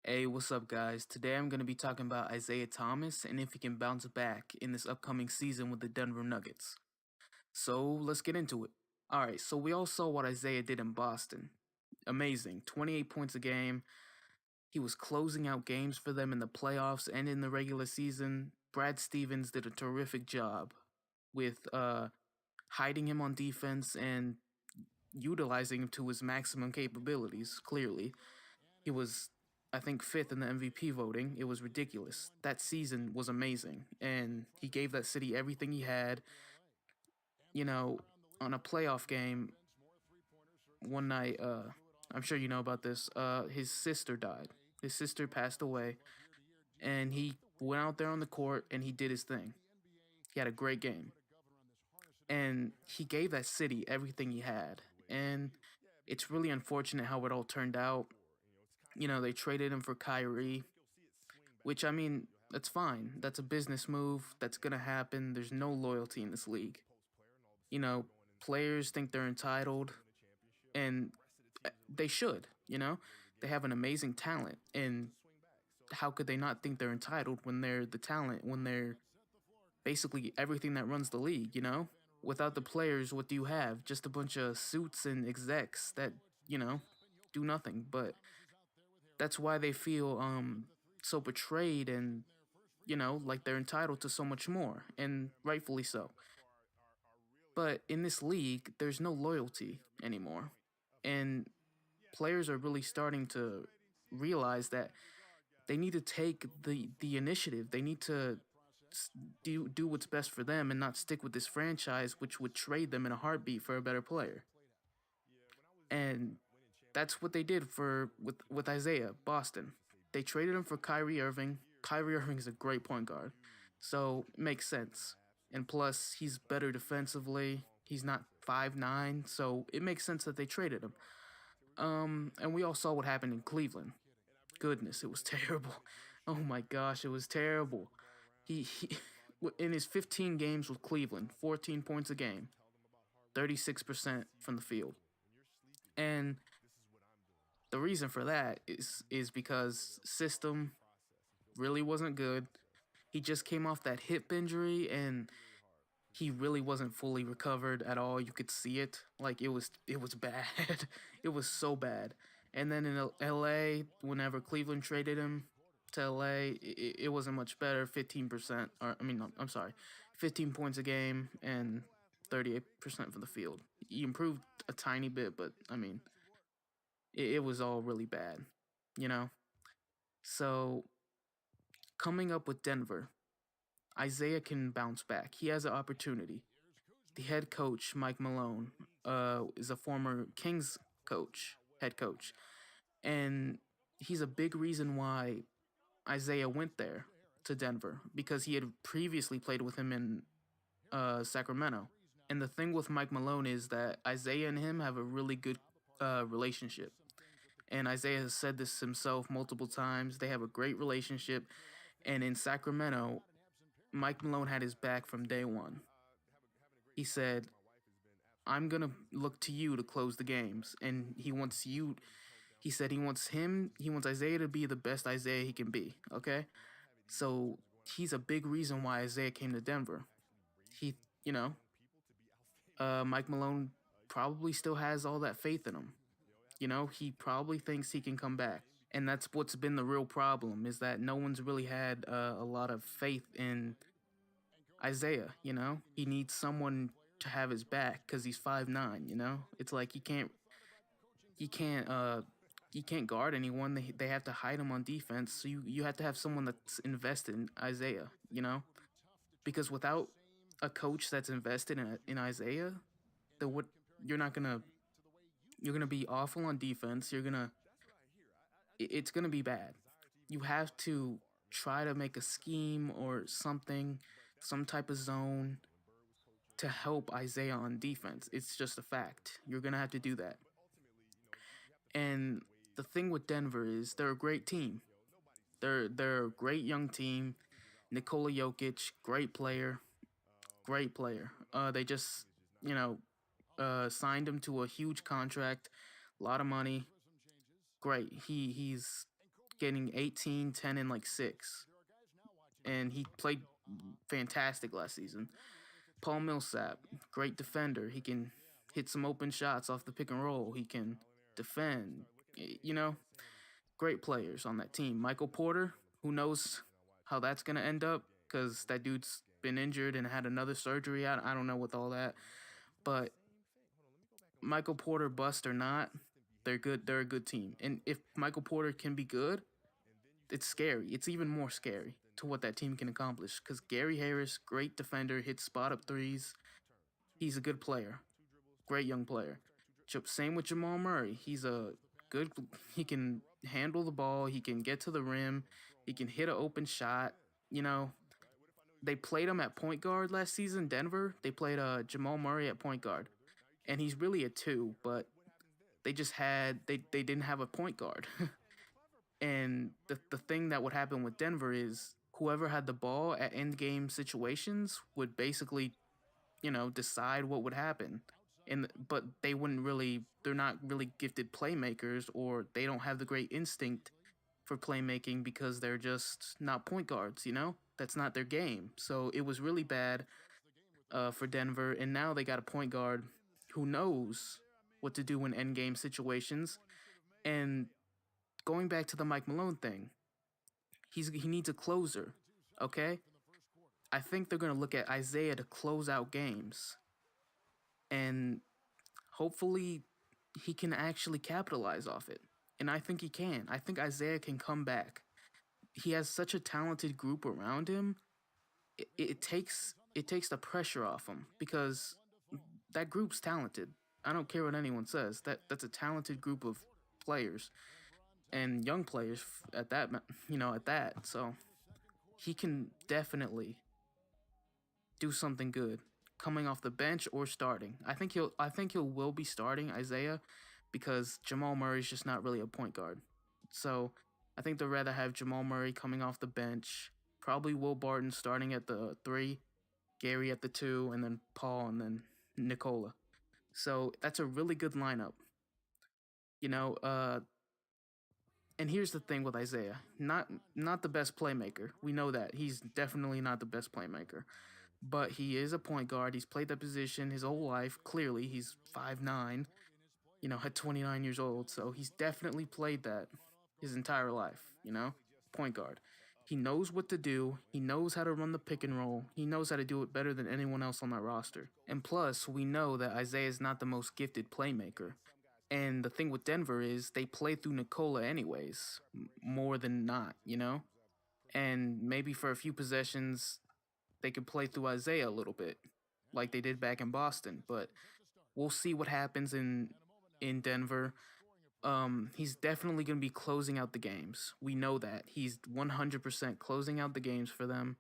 Hey, what's up, guys? Today I'm going to be talking about Isaiah Thomas and if he can bounce back in this upcoming season with the Denver Nuggets. So let's get into it. Alright, so we all saw what Isaiah did in Boston. Amazing. 28 points a game. He was closing out games for them in the playoffs and in the regular season. Brad Stevens did a terrific job with hiding him on defense and utilizing him to his maximum capabilities, clearly. He was, I think, fifth in the MVP voting. It was ridiculous. That season was amazing, and he gave that city everything he had. You know, on a playoff game one night, I'm sure you know about this. His sister died. His sister passed away, and he went out there on the court and he did his thing. He had a great game, and he gave that city everything he had. And it's really unfortunate how it all turned out. They traded him for Kyrie, which, I mean, that's fine. That's a business move. That's going to happen. There's no loyalty in this league. You know, Players think they're entitled, and they should, They have an amazing talent, and how could they not think they're entitled when they're the talent, when they're basically everything that runs the league? Without the players, what do you have? Just a bunch of suits and execs that, you know, do nothing. But that's why they feel so betrayed and like they're entitled to so much more, and rightfully so. But in this league, there's no loyalty anymore. And players are really starting to realize that they need to take the initiative. They need to do what's best for them and not stick with this franchise, which would trade them in a heartbeat for a better player. And that's what they did with Isaiah Boston. They traded him for Kyrie Irving. Kyrie Irving is a great point guard, so it makes sense. And plus, he's better defensively. He's not 5'9", so it makes sense that they traded him. And we all saw what happened in Cleveland. Goodness, it was terrible. Oh my gosh, it was terrible. He in his 15 games with Cleveland, 14 points a game, 36% from the field. And the reason for that is because system really wasn't good. He just came off that hip injury and he really wasn't fully recovered at all. You could see it. Like it was bad. It was so bad. And then in LA, whenever Cleveland traded him to LA, it wasn't much better. 15%, or I mean, no, I'm sorry, 15 points a game and 38% from the field. He improved a tiny bit, but I mean, it was all really bad, you know? So coming up with Denver, Isaiah can bounce back. He has an opportunity. The head coach, Mike Malone, is a former Kings head coach, and he's a big reason why Isaiah went there to Denver because he had previously played with him in Sacramento. And the thing with Mike Malone is that Isaiah and him have a really good relationship. And Isaiah has said this himself multiple times. They have a great relationship. And in Sacramento, Mike Malone had his back from day one. He said, I'm going to look to you to close the games. And he said he wants Isaiah to be the best Isaiah he can be. Okay. So he's a big reason why Isaiah came to Denver. He, you know, Mike Malone probably still has all that faith in him. He probably thinks he can come back. And that's what's been the real problem is that no one's really had a lot of faith in Isaiah. He needs someone to have his back because he's 5'9". It's like he can't he can't guard anyone. They have to hide him on defense. So you have to have someone that's invested in Isaiah. Because without a coach that's invested in Isaiah, the what you're not gonna you're gonna be awful on defense. It's gonna be bad. You have to try to make a scheme or something, some type of zone to help Isaiah on defense. It's just a fact. You're gonna have to do that. And the thing with Denver is they're a great team. They're a great young team. Nikola Jokic, great player. They just signed him to a huge contract, a lot of money. Great. getting 18, 10, and like 6. And he played fantastic last season. Paul Millsap, great defender. He can hit some open shots off the pick and roll. He can defend. You know, great players on that team. Michael Porter, who knows how that's going to end up because that dude's been injured and had another surgery. I don't know with all that. But Michael Porter, bust or not, they're good. They're a good team. And if Michael Porter can be good, it's scary. It's even more scary to what that team can accomplish because Gary Harris, great defender, hits spot up threes. He's a good player, great young player. Same with Jamal Murray. He's a good. He can handle the ball. He can get to the rim. He can hit an open shot. You know, they played him at point guard last season. Denver. They played Jamal Murray at point guard, and he's really a 2, but they didn't have a point guard. And the thing that would happen with Denver is whoever had the ball at end game situations would basically, decide what would happen. But they're not really gifted playmakers, or they don't have the great instinct for playmaking because they're just not point guards. That's not their game. So it was really bad for Denver, and now they got a point guard who knows what to do in end game situations. And going back to the Mike Malone thing, he needs a closer, okay? I think they're gonna look at Isaiah to close out games, and hopefully he can actually capitalize off it. And I think he can. I think Isaiah can come back. He has such a talented group around him. It takes the pressure off him because that group's talented. I don't care what anyone says. That's a talented group of players and young players at that. At that. So he can definitely do something good coming off the bench or starting. I think he'll will be starting Isaiah because Jamal Murray's just not really a point guard. So I think they'd rather have Jamal Murray coming off the bench, probably Will Barton starting at the 3, Gary at the 2, and then Paul and then Nikola. So that's a really good lineup. You know, and here's the thing with Isaiah, not the best playmaker. We know that. He's definitely not the best playmaker. But he is a point guard. He's played that position his whole life. Clearly, he's 5'9", at 29 years old. So he's definitely played that his entire life. Point guard. He knows what to do. He knows how to run the pick and roll. He knows how to do it better than anyone else on that roster. And plus, we know that Isaiah is not the most gifted playmaker. And the thing with Denver is they play through Nikola anyways, more than not. And maybe for a few possessions, they could play through Isaiah a little bit, like they did back in Boston. But we'll see what happens in Denver. He's definitely going to be closing out the games. We know that he's 100% closing out the games for them.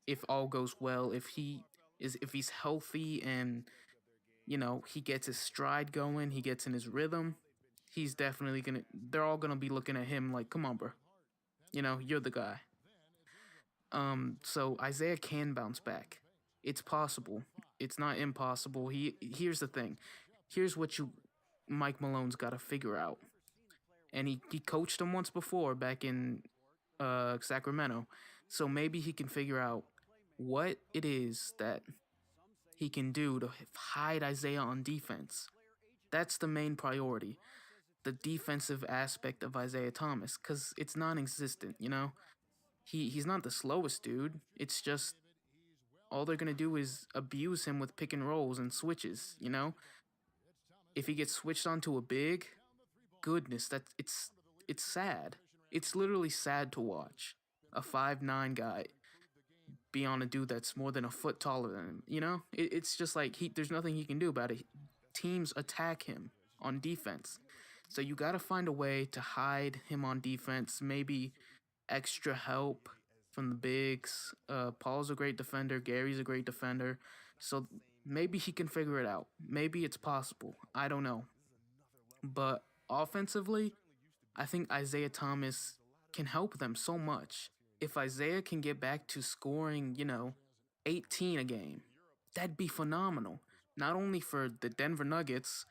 If all goes well, if he's healthy and he gets his stride going, he gets in his rhythm, he's definitely gonna. They're all gonna be looking at him like, come on, bro. You're the guy. So Isaiah can bounce back. It's possible. It's not impossible. Here's the thing. Here's what Mike Malone's got to figure out. And he coached him once before back in Sacramento. So maybe he can figure out what it is that he can do to hide Isaiah on defense. That's the main priority. The defensive aspect of Isaiah Thomas, because it's non-existent. He's not the slowest dude. It's just all they're gonna do is abuse him with pick and rolls and switches. If he gets switched onto a big, goodness, it's sad. It's literally sad to watch a 5'9" guy be on a dude that's more than a foot taller than him. It's just like there's nothing he can do about it. Teams attack him on defense, so you got to find a way to hide him on defense. Maybe extra help from the bigs. Paul's a great defender. Gary's a great defender. So maybe he can figure it out. Maybe it's possible. I don't know. But offensively, I think Isaiah Thomas can help them so much. If Isaiah can get back to scoring, 18 a game, that'd be phenomenal. Not only for the Denver Nuggets,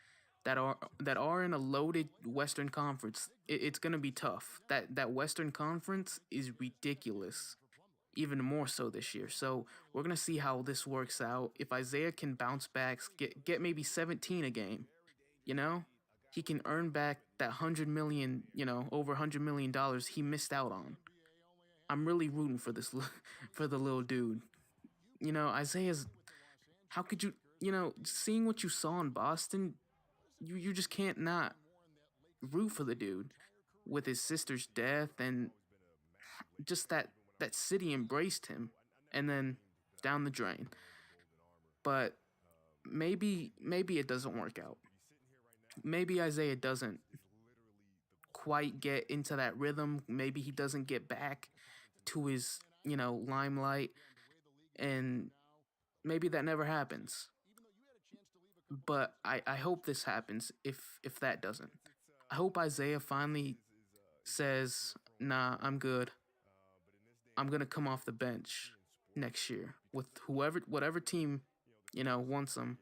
that are in a loaded Western Conference. It's gonna be tough. That Western Conference is ridiculous, even more so this year. So we're gonna see how this works out. If Isaiah can bounce back, get maybe 17 a game, you know, he can earn back that 100 million, over $100 million he missed out on. I'm really rooting for this for the little dude. Isaiah's. How could you? Seeing what you saw in Boston, you just can't not root for the dude with his sister's death and just that city embraced him and then down the drain. But maybe it doesn't work out. Maybe Isaiah doesn't quite get into that rhythm. Maybe he doesn't get back to his, limelight, and maybe that never happens. But I hope this happens if that doesn't. I hope Isaiah finally says, "Nah, I'm good. I'm gonna come off the bench next year with whatever team, wants him."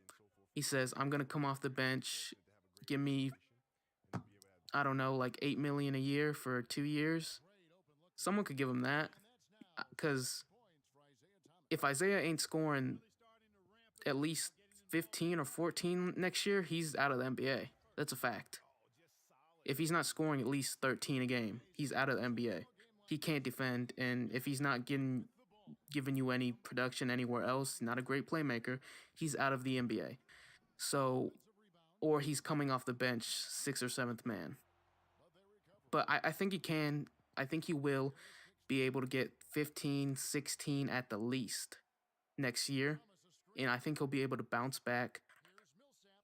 He says, "I'm gonna come off the bench. Give me, I don't know, like 8 million a year for 2 years." Someone could give him that, because if Isaiah ain't scoring at least 15 or 14 next year, he's out of the NBA. That's a fact. If he's not scoring at least 13 a game, he's out of the NBA. He can't defend, and if he's not giving you any production anywhere else, not a great playmaker, he's out of the NBA. So, or he's coming off the bench, sixth or seventh man. But I think he can. I think he will be able to get 15, 16 at the least next year, and I think he'll be able to bounce back.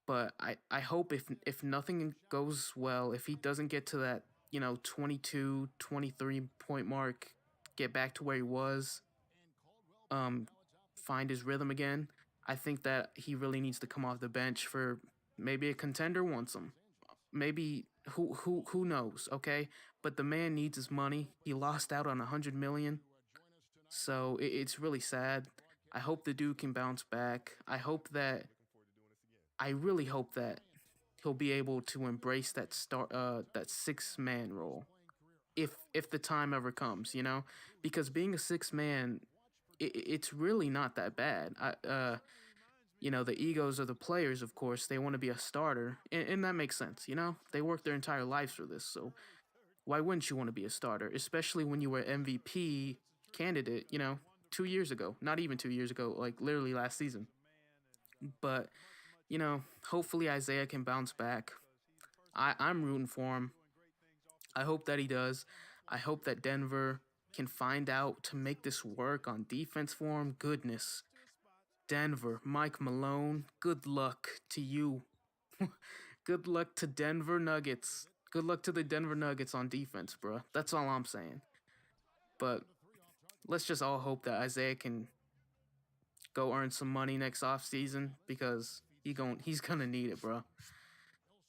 But I hope if nothing goes well, if he doesn't get to that, 22, 23 point mark, get back to where he was, um, find his rhythm again, I think that he really needs to come off the bench for maybe a contender wants him. Maybe who knows, okay? But the man needs his money. He lost out on 100 million. So it's really sad. I hope the dude can bounce back. I really hope that he'll be able to embrace that 6 man role if the time ever comes, because being a 6 man, it's really not that bad. The egos of the players, of course, they want to be a starter, and that makes sense. They work their entire lives for this, so why wouldn't you want to be a starter, especially when you were MVP candidate, 2 years ago, not even 2 years ago, like literally last season. But hopefully Isaiah can bounce back. I'm rooting for him. I hope that he does. I hope that Denver can find out to make this work on defense for him. Goodness. Denver, Mike Malone, good luck to you. Good luck to Denver Nuggets. Good luck to the Denver Nuggets on defense, bro. That's all I'm saying. But let's just all hope that Isaiah can go earn some money next offseason, because he's gonna need it, bro.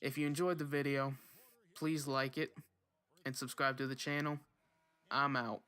If you enjoyed the video, please like it and subscribe to the channel. I'm out.